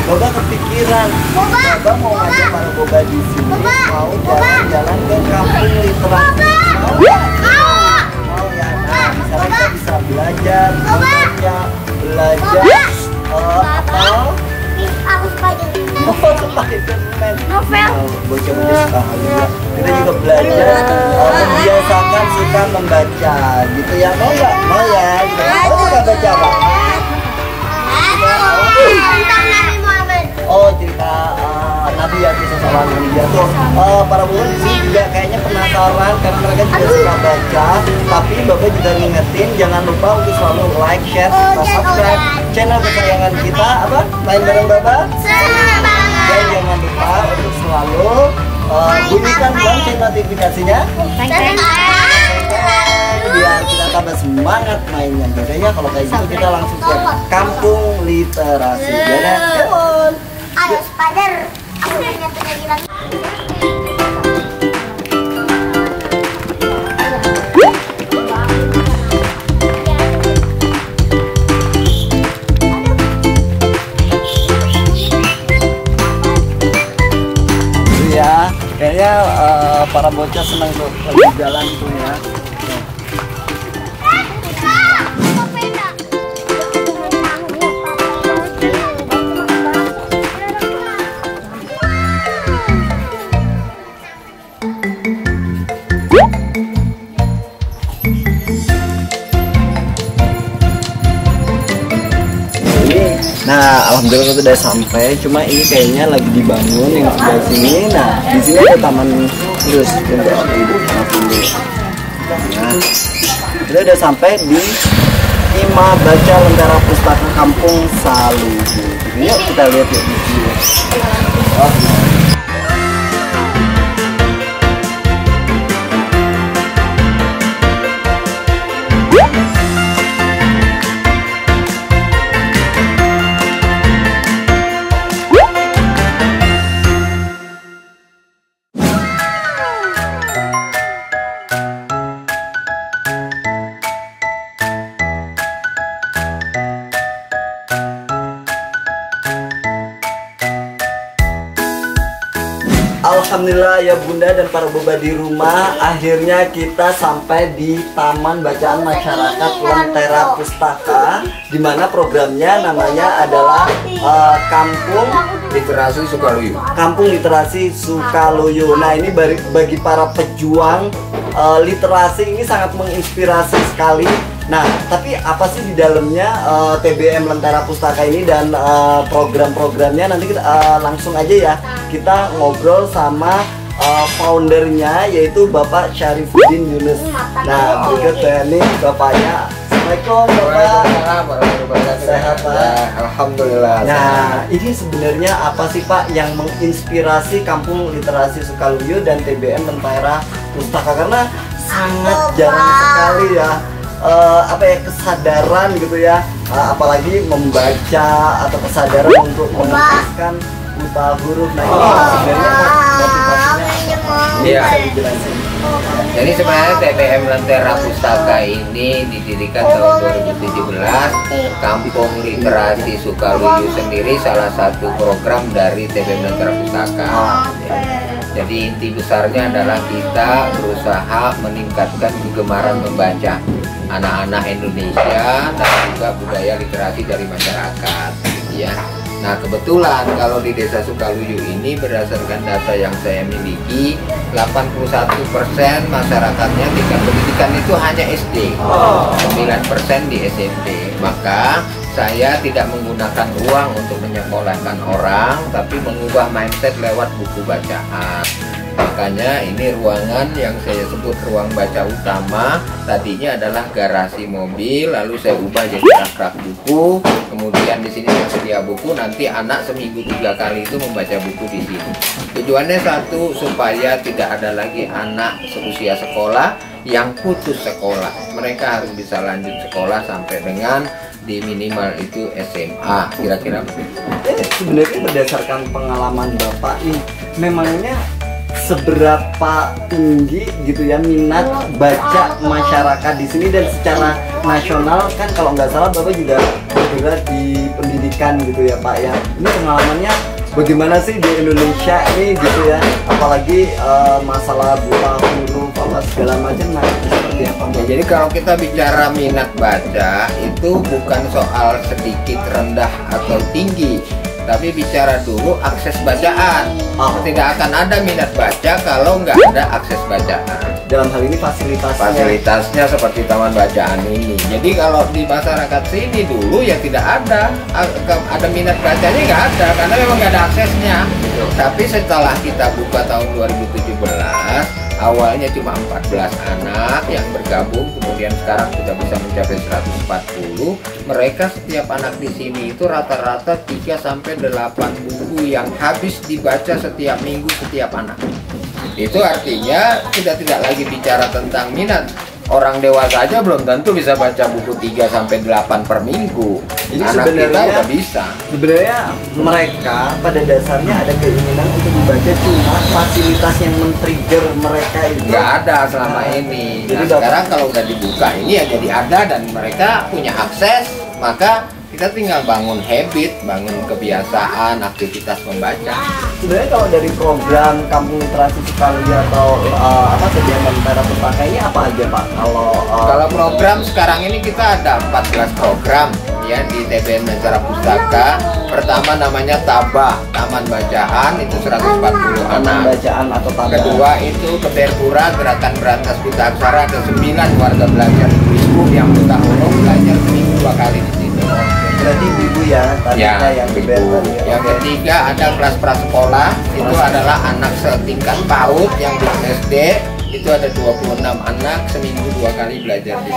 Boba kepikiran. Boba mau ngajak para boba di sini mau jalan-jalan ke kampung literasi. Mau ya? Mau ya. Nah, misalnya kita bisa belajar, membaca, belajar novel. Bocah-bocah suka hal juga. Kita juga belajar membiasakan suka membaca gitu ya. Mau nggak? Mau ya. Mau suka baca apa? Oh, cerita Nabi ya, kisah seorang Nabi ya tuh. Para bulan di sini juga kayaknya penasaran karena mereka juga suka baca. Tapi Bapak juga ngingetin jangan lupa untuk selalu like, share, serta subscribe channel kesayangan kita apa? Main bareng Bapak. Dan jangan lupa untuk selalu bunyikan lonceng notifikasinya. Biar kita tambah semangat mainnya. Biasanya kalau kayak gitu kita langsung ke kampung literasi. Dadah. Ayo Spider, aku punya lagi. Ya, kayaknya para bocah senang tuh lagi jalan tuh ya. Nah, alhamdulillah kita udah sampai. Cuma ini kayaknya lagi dibangun yang sebelah sini. Nah, di sini ada taman terus untuk ibu. Nah, kita udah sampai di Hima Baca Lentera Pustaka Kampung Saluju. Yuk kita lihat yuk di sini. Alhamdulillah ya Bunda dan para boba di rumah, akhirnya kita sampai di Taman Bacaan Masyarakat Lentera Pustaka, di mana programnya namanya adalah Kampung Literasi Sukaluyu. Kampung Literasi Sukaluyu. Nah, ini bagi para pejuang literasi ini sangat menginspirasi sekali. Nah, tapi apa sih di dalamnya TBM Lentera Pustaka ini dan program-programnya nanti kita langsung aja ya kita ngobrol sama foundernya yaitu Bapak Syarifuddin Yunus. Nah, berikut ini Bapaknya. Assalamualaikum Bapak. Sehat Pak? Alhamdulillah. Nah, ini sebenarnya apa sih Pak yang menginspirasi Kampung Literasi Sukaluyu dan TBM Lentera Pustaka, karena sangat jarang sekali ya kesadaran gitu ya, apalagi membaca atau kesadaran untuk menuliskan buta huruf. Nah, ini sebenarnya motivasinya Iya. bisa dijelasin. Jadi sebenarnya TBM Lentera Pustaka ini didirikan tahun 2017. Kampung Literasi Sukaluyu sendiri salah satu program dari TBM Lentera Pustaka. Jadi inti besarnya adalah kita berusaha meningkatkan kegemaran membaca anak-anak Indonesia dan juga budaya literasi dari masyarakat, ya. Nah, kebetulan kalau di Desa Sukaluyu ini berdasarkan data yang saya miliki, 81% masyarakatnya tingkat pendidikan itu hanya SD, 9% di SMP. Maka saya tidak menggunakan uang untuk menyekolahkan orang, tapi mengubah mindset lewat buku bacaan. Makanya ini ruangan yang saya sebut ruang baca utama, tadinya adalah garasi mobil, lalu saya ubah jadi rak-rak buku. Kemudian di sini tersedia buku, nanti anak seminggu 3 kali itu membaca buku di sini. Tujuannya satu, supaya tidak ada lagi anak seusia sekolah yang putus sekolah. Mereka harus bisa lanjut sekolah sampai dengan di minimal itu SMA, kira-kira. Sebenarnya berdasarkan pengalaman Bapak nih, memangnya seberapa tinggi gitu ya minat baca masyarakat di sini, dan secara nasional kan kalau nggak salah Bapak juga bergerak di pendidikan gitu ya Pak ya. Ini pengalamannya bagaimana sih di Indonesia ini gitu ya, apalagi masalah buta huruf apa segala macam, nah seperti apa? Ya, jadi kalau kita bicara minat baca itu bukan soal sedikit, rendah atau tinggi, tapi bicara dulu akses bacaan. Tidak akan ada minat baca kalau nggak ada akses bacaan. Dalam hal ini Fasilitasnya seperti taman bacaan ini. Jadi kalau di masyarakat sini dulu ya tidak ada minat bacanya, nggak ada, karena memang nggak ada aksesnya. Tapi setelah kita buka tahun 2017, awalnya cuma 14 anak yang bergabung, kemudian sekarang sudah bisa mencapai 140. Mereka setiap anak di sini itu rata-rata 3 sampai 8 buku yang habis dibaca setiap minggu setiap anak. Itu artinya sudah tidak lagi bicara tentang minat. Orang dewasa aja belum tentu bisa baca buku 3 sampai 8 per minggu. Jadi anak kita udah bisa. Sebenarnya mereka pada dasarnya ada keinginan untuk membaca, cuma fasilitas yang men-trigger mereka itu nggak ada selama ini. Nah, sekarang kalau udah dibuka ini ya jadi ada, dan mereka punya akses, maka kita tinggal bangun habit, bangun kebiasaan, aktivitas membaca. Sebenarnya kalau dari program Kampung Literasi Sukaluyu atau TBM Lentera Pustaka ini apa aja Pak? Kalau program sekarang ini kita ada 14 program ya di TBM Lentera Pustaka. Pertama namanya Tabah, Taman Bacaan, itu 140 anak. Bacaan atau Tabah. Kedua itu Keberpura, Gerakan Berantas Buta Aksara, ada 9 warga belajar ibu yang buta huruf belajar seminggu 2 kali di sini. Berarti ibu ya, tadi yang ibu. Yang ketiga ada kelas prasekolah, itu adalah anak setingkat PAUD yang di SD, itu ada 26 anak, seminggu 2 kali belajar di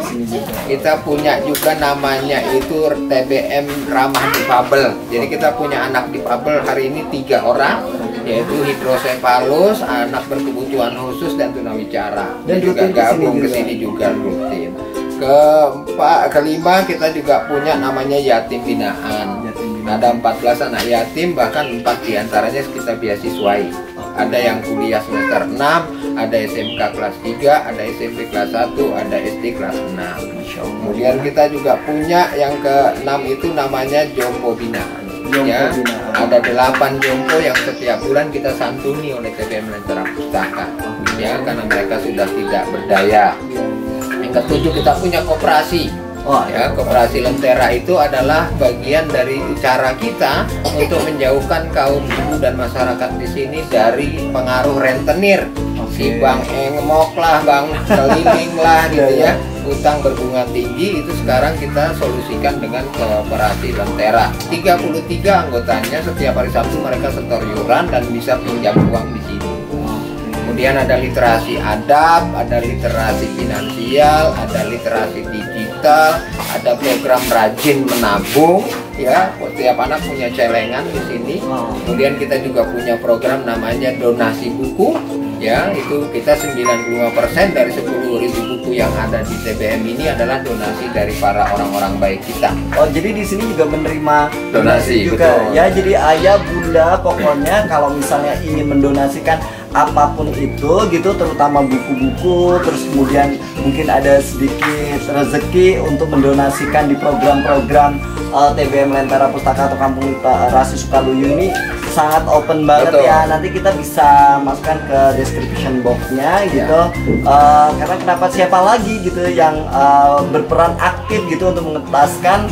sini. Kita punya juga namanya itu TBM Ramah Difabel. Jadi kita punya anak difabel hari ini 3 orang, yaitu hidrosefalus, anak berkebutuhan khusus, dan tunawicara. Dan juga gabung ke sini juga rutin. Kelima kita juga punya namanya yatim binaan. Ada 14 anak yatim, bahkan 4 diantaranya kita beasiswai. Ada yang kuliah semester 6, ada SMK kelas 3, ada SMP kelas 1, ada SD kelas 6. Kemudian kita juga punya yang ke-6 itu namanya jompo binaan. Ya, ada 8 jompo yang setiap bulan kita santuni oleh TBM Lentera Pustaka. Ya, karena mereka sudah tidak berdaya. Yang ketujuh kita punya koperasi. Ya, koperasi Lentera itu adalah bagian dari cara kita untuk menjauhkan kaum ibu dan masyarakat di sini dari pengaruh rentenir. Si Bang Engemok lah, Bang Keliling lah gitu ya. Utang berbunga tinggi itu sekarang kita solusikan dengan koperasi Lentera. 33 anggotanya, setiap hari Sabtu mereka setor iuran dan bisa pinjam uang di sini. Kemudian ada literasi adab, ada literasi finansial, ada literasi digital, ada program rajin menabung, ya, setiap anak punya celengan di sini. Kemudian kita juga punya program namanya donasi buku, ya, itu kita 95% dari 10.000 buku yang ada di TBM ini adalah donasi dari para orang-orang baik kita. Oh, jadi di sini juga menerima donasi juga, betul. Ya. Jadi ayah, bunda, pokoknya kalau misalnya ingin mendonasikan apapun itu gitu, terutama buku-buku, terus kemudian mungkin ada sedikit rezeki untuk mendonasikan di program-program TBM Lentera Pustaka atau Kampung Literasi Sukaluyu ini sangat open banget. Betul. Ya. Nanti kita bisa masukkan ke description box-nya gitu. Ya. Karena kenapa siapa lagi gitu yang berperan aktif gitu untuk mengentaskan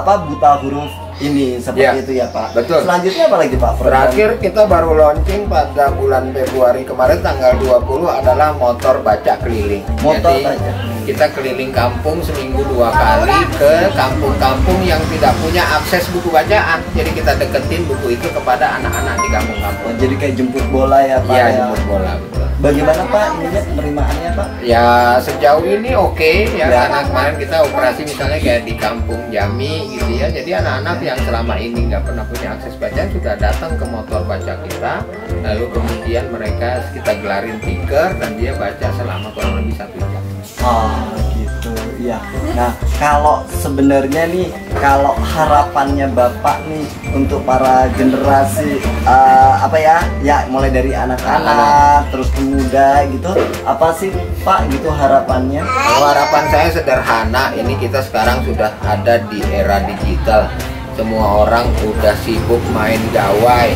buta huruf ini seperti itu ya Pak. Betul. Selanjutnya apa lagi Pak? Terakhir kita baru launching pada bulan Februari kemarin tanggal 20 adalah motor baca keliling. Motor Jadi, baca. Kita keliling kampung seminggu 2 kali ke kampung-kampung yang tidak punya akses buku bacaan. Jadi kita deketin buku itu kepada anak-anak di kampung-kampung. Jadi kayak jemput bola ya Pak. Iya, jemput bola betul. Bagaimana Pak ininya penerimaannya? Pak? Ya sejauh ini oke ya, Ya. karena kemarin kita operasi misalnya kayak di Kampung Jami gitu ya. Jadi anak-anak yang selama ini nggak pernah punya akses baca sudah datang ke motor baca kita. Lalu kemudian mereka kita gelarin tiker dan dia baca selama kurang lebih 1 jam. Oh gitu ya. Nah kalau sebenarnya nih, kalau harapannya Bapak nih untuk para generasi apa ya, mulai dari anak-anak terus ke muda gitu, apa sih Pak gitu harapannya? Kalau harapan saya sederhana, ini kita sekarang sudah ada di era digital. Semua orang udah sibuk main gawai,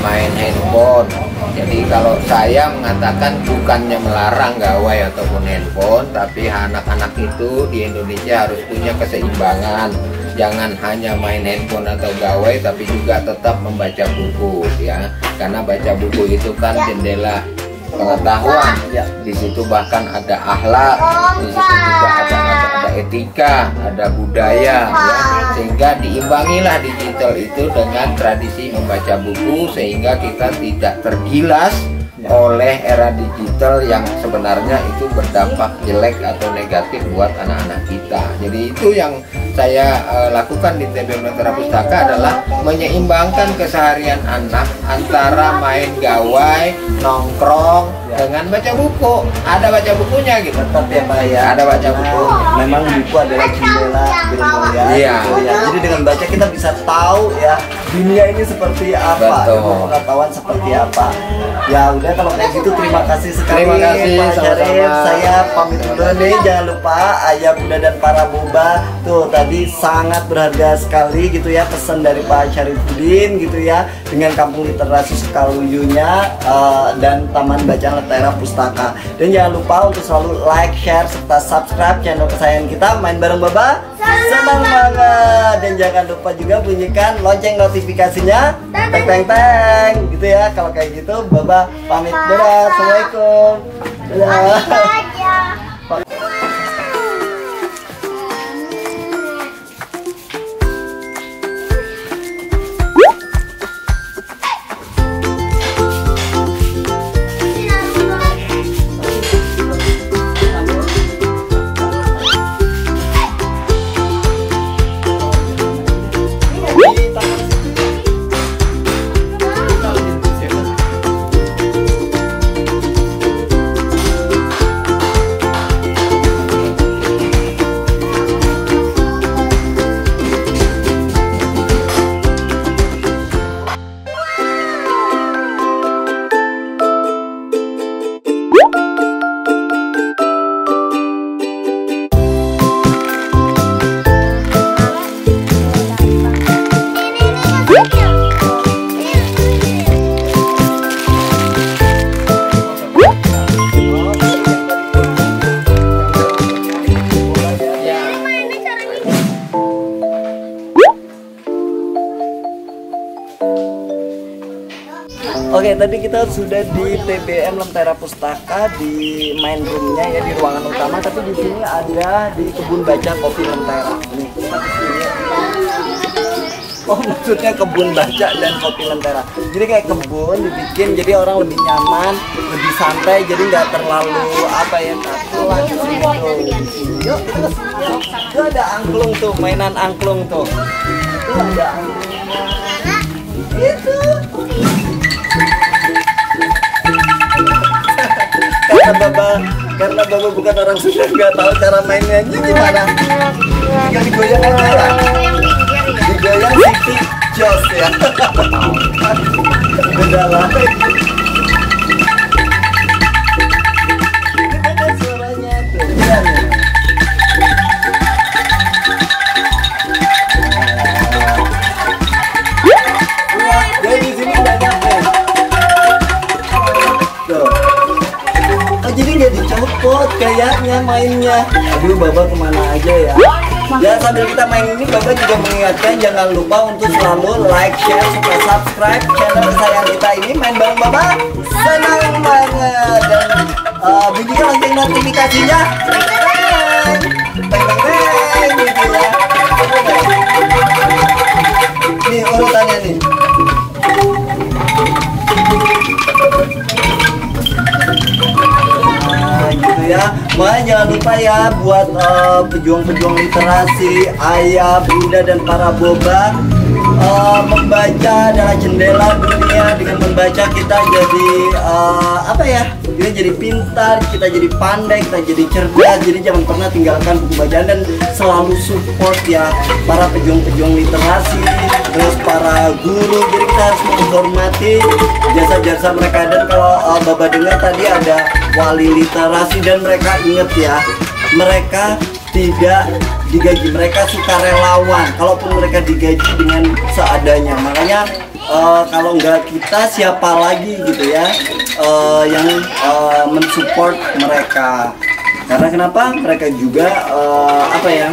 main handphone. Jadi kalau saya mengatakan bukannya melarang gawai ataupun handphone, tapi anak-anak itu di Indonesia harus punya keseimbangan. Jangan hanya main handphone atau gawai, tapi juga tetap membaca buku ya. Karena baca buku itu kan jendela pengetahuan. Di situ bahkan ada akhlak, di situ juga ada etika, ada budaya ya. Sehingga diimbangilah digital itu dengan tradisi membaca buku sehingga kita tidak tergilas oleh era digital yang sebenarnya itu berdampak jelek atau negatif buat anak-anak kita. Jadi itu yang saya lakukan di TBM Lentera Pustaka adalah menyeimbangkan keseharian anak antara main gawai, nongkrong dengan baca buku. Ada baca bukunya gitu. Tetap ya Pak ya. Ada baca buku. Memang buku adalah jendela ilmu ya. Iya. Gitu ya. Jadi dengan baca kita bisa tahu ya dunia ini seperti apa, Betul. ilmu pengetahuan seperti apa. Ya udah kalau kayak gitu terima kasih sekali Terima kasih, Pak Syarif. sama-sama. Saya pamit dulu nih. Jangan lupa Ayah Bunda dan para boba tuh tadi sangat berharga sekali gitu ya pesan dari Pak Syarifuddin gitu ya dengan Kampung Literasi Sukaluyunya dan Taman Bacaan Lentera Pustaka. Dan jangan lupa untuk selalu like, share serta subscribe channel kesayangan kita Main Bareng Baba. Senang banget. Dan jangan lupa juga bunyikan lonceng notifikasinya. Teng teng teng gitu ya. Kalau kayak gitu Baba pamit. Dadah. Assalamualaikum. Dadah. aja. Oke, tadi kita sudah di TBM Lentera Pustaka di main roomnya ya, di ruangan utama. Tapi di sini ada di kebun baca kopi Lentera. Nih, kita kesini. Oh, maksudnya kebun baca dan kopi Lentera. Jadi kayak kebun dibikin jadi orang lebih nyaman, lebih santai, jadi nggak terlalu apa ya kaku lah gitu. Yuk, terus itu ada angklung tuh, mainan angklung tuh. Itu ada angklungnya. Itu. Karena Baba bukan orang Sunda, nggak tahu cara mainnya gimana. Tinggal digoyang aja lah. Digoyang Siti Jos ya. Udah lah. Ini ada suaranya tuh. Iya, nih. Jadi di sini banyak nih. Tuh. Oh, jadi nggak dicopot kayaknya mainnya. Aduh, Baba kemana aja ya? Ya, sambil kita main ini, Baba juga mengingatkan jangan lupa untuk selalu like, share, serta subscribe channel kesayangan kita ini Main Bareng Baba. Senang banget. Dan bunyikan lonceng notifikasinya. Teng teng teng gitu ya. Nih urutannya nih. Nah, gitu ya. Makanya jangan lupa ya buat pejuang-pejuang literasi, ayah, bunda dan para boba, membaca adalah jendela dunia. Dengan membaca kita jadi apa ya? Kita jadi pintar, kita jadi pandai, kita jadi cerdas. Jadi jangan pernah tinggalkan buku bacaan dan selalu support ya para pejuang-pejuang literasi, terus para guru. Jadi kita harus menghormati jasa-jasa mereka. Dan kalau Baba dengar tadi ada wali literasi dan mereka inget ya, mereka tidak digaji, mereka sukarelawan. Kalaupun mereka digaji dengan seadanya, makanya kalau nggak kita siapa lagi gitu ya yang mensupport mereka. Karena kenapa? Mereka juga apa ya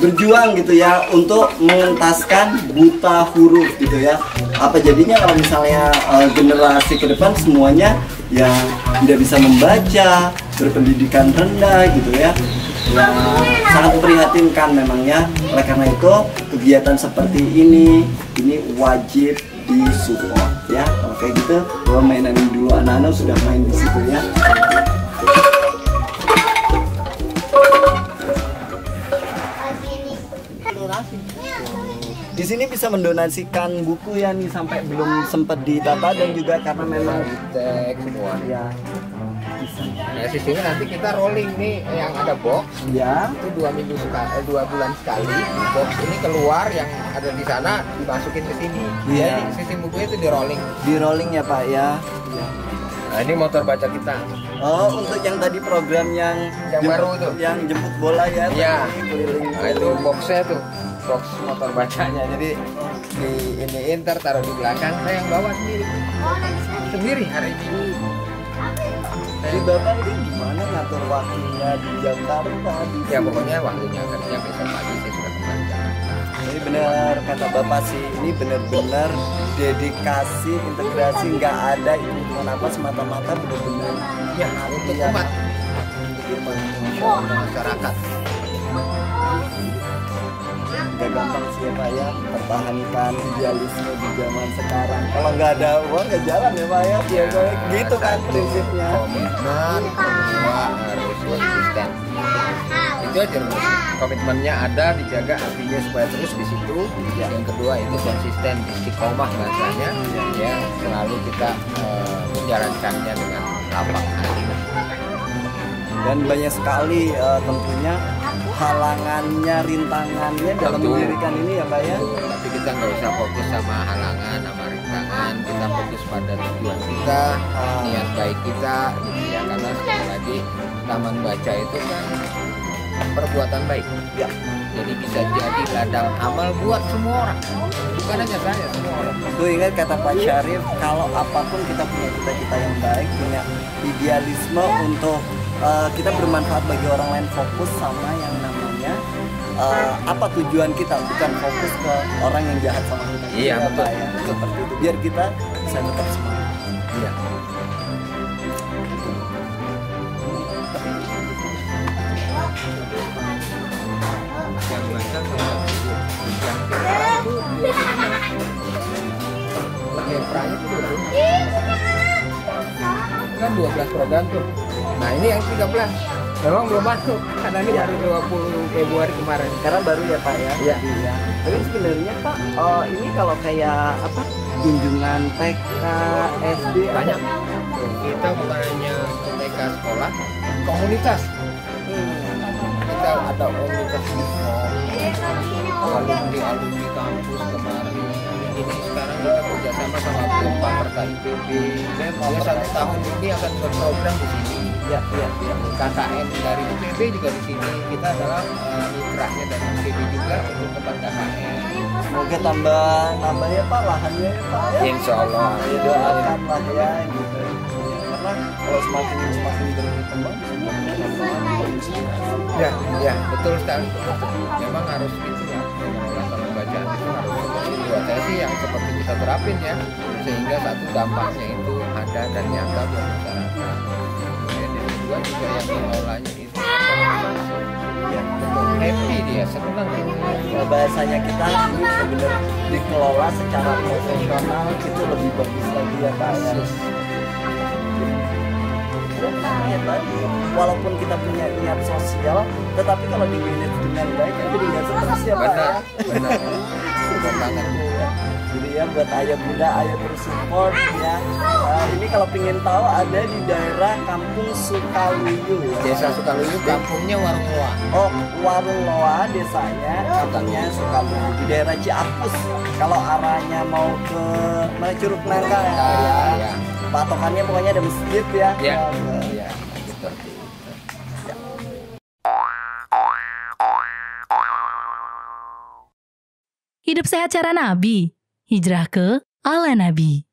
berjuang gitu ya untuk mengentaskan buta huruf gitu ya. Apa jadinya kalau misalnya generasi ke depan semuanya yang tidak bisa membaca, berpendidikan rendah gitu ya. Sangat memprihatinkan memangnya. Oleh karena itu kegiatan seperti ini wajib disupport ya. Kalau kayak gitu, gua mainin dulu, anak-anak sudah main di situ ya. Di sini bisa mendonasikan buku yang sampai belum sempat ditata dan juga karena memang teks semua ya. Nah, sistemnya nanti kita rolling nih yang ada box Ya. itu 2 bulan sekali. Box ini keluar yang ada di sana dimasukin ke sini. Iya. Jadi sistem bukunya itu di rolling. Di rolling ya Pak ya. Nah, ini motor baca kita. Oh, untuk yang tadi program yang Baru tuh. yang jemput bola ya. Iya. tadi keliling. Nah, itu boxnya tuh. Box motor bacanya. Jadi di ini taruh di belakang. Saya yang bawa sendiri hari ini. Jadi Bapak ini gimana ngatur waktunya di Jakarta? Ya pokoknya waktunya kerja besok pagi saya sudah kembali Jakarta. Ini benar kata Bapak sih, ini benar-benar dedikasi, integrasi, nggak ada hitungan apa semata-mata, benar-benar Ya untuk ya. umat, untuk masyarakat. Gak gampang sih ya Pak ya, pertahankan idealisme di zaman sekarang. Kalau nggak ada uang nggak jalan ya Pak ya, Ya, gitu kan prinsipnya. Komitmen semua harus konsisten. Itu aja Mas. Komitmennya ada, dijaga artinya supaya terus di situ. Yang kedua itu konsisten, istiqomah bahasanya. Ya selalu kita menjalankannya dengan lapang hati. Dan banyak sekali tentunya halangannya, rintangannya dalam Betul. mendirikan ini ya Pak ya. Tapi kita nggak usah fokus sama halangan, sama rintangan. Kita fokus pada tujuan kita, niat baik kita, gitu ya. Karena sekali lagi taman baca itu kan perbuatan baik. Ya. Jadi bisa jadi ladang amal buat semua orang. Bukan hanya saya, semua orang. Tuh ingat kata Pak Syarif, kalau apapun kita punya cita-cita yang baik, punya idealisme untuk kita bermanfaat bagi orang lain, fokus sama yang namanya apa tujuan kita, bukan fokus ke orang yang jahat sama kita. Iya, Ya, betul. Pak, ya. Seperti itu biar kita bisa tetap semangat. Iya. Yang baca sama yang itu kan 12 program tuh. Nah ini yang 13 memang belum masuk karena ini baru 20 Februari kemarin. Karena baru ya Pak ya. Iya. Ya. Tapi sebenarnya Pak, ini kalau kayak apa kunjungan TK, SD Banyak. Kita bukan hanya TK sekolah, komunitas. Kita ada komunitas alumni kampus kemarin. Ini sekarang kita kerjasama sama Pemerta IPB. Dia 1 tahun ini akan berprogram di sini. Ya, ya, ya. KKN dari IPB juga di sini. Kita adalah mitranya dari IPB juga untuk tempat KKN. Semoga tambah ya Pak lahannya ya Pak ya. Insya Allah. Ya doakan lah ya gitu. Karena kalau semakin berkembang Ya, betul sekali. Memang harus gitu ya. Mengelola taman bacaan itu harus seperti buat saya sih yang seperti kita terapin ya, sehingga satu dampaknya itu ada dan nyata buat masyarakat. Kemudian yang kedua juga yang mengelolanya itu happy, dia senang. ya, bahasanya kita ini benar-benar dikelola secara profesional itu lebih bagus lagi ya Pak ya. tadi, walaupun kita punya niat sosial, tetapi kalau di manage dengan baik kan jadi nggak stres ya Pak ya. Benar. Benar banget. Jadi ya buat ayah bunda, ayo terus support ya. Ini kalau pengen tahu ada di daerah Kampung Sukaluyu ya. Desa Sukaluyu, kampungnya Warung Loa. Oh, Warung Loa desanya, kampungnya Sukaluyu di daerah Ciapus. Kalau arahnya mau ke mana Curug Nangka ya. Ya. Patokannya pokoknya ada masjid ya. Ya. Ya. Ya, gitu. Hidup sehat cara Nabi. Hijrah ke ala Nabi.